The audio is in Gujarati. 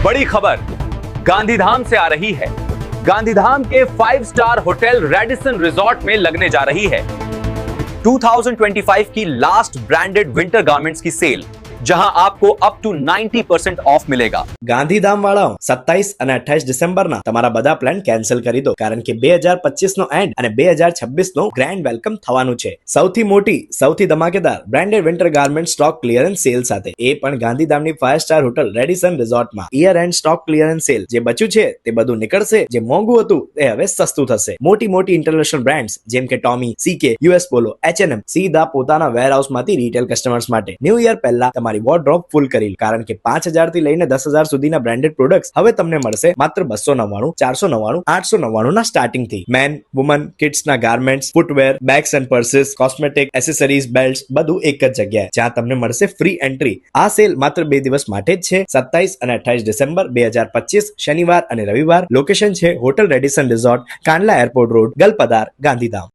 बड़ी खबर गांधीधाम से आ रही है। गांधीधाम के 5 स्टार होटल रेडिसन रिजॉर्ट में लगने जा रही है 2025 की लास्ट ब्रांडेड विंटर गारमेंट्स की सेल, जहां आपको अप टू 90% ऑफ मिलेगा। ગાંધીધામ વાળાઓ 27 અને 28 ડિસેમ્બરના તમારા બધા પ્લાન કેન્સલ કરી દો, કારણ કે 2025 નો એન્ડ અને 2026 નો ગ્રેન્ડ વેલકમ થવાનું છે સૌથી મોટી, સૌથી ધમાકેદાર branded winter garment stock clearance sale સાથે, એ પણ ગાંધીધામની 5 સ્ટાર હોટલ રેડિસન રિઝોર્ટમાં। Year end stock clearance sale, જે બચ્યું છે તે બધું નીકળશે, જે મોંઘું હતું તે હવે સસ્તું થશે। મોટી મોટી ઇન્ટરનેશનલ બ્રાન્ડ્સ જેમ કે ટોમી, સીકે, યુએસ પોલો, H&M સીધા પોતાના વેરહાઉસમાંથી રીટેલ કસ્ટમર્સ માટે ન્યૂ યર પહેલા તમારી વોર્ડરોબ ફૂલ કરી, કારણ કે 5000 થી લઈને 10000 સુધીના બ્રાન્ડેડ પ્રોડક્ટ્સ હવે તમને મળશે માત્ર 299, 499, 899 ના સ્ટાર્ટિંગ થી। મેન, વુમન, કિડ્સ ના garments, footwear, bags and purses, cosmetic, accessories, belts બધું એક જ જગ્યાએ, જ્યાં તમને મળશે ફ્રી એન્ટ્રી। આ સેલ માત્ર 2 દિવસ માટે જ છે, 27 અને 28 ડિસેમ્બર 2025 શનિવાર અને રવિવાર। લોકેશન છે hotel Radisson resort, Kandla airport road, Galpadar, Gandhidham.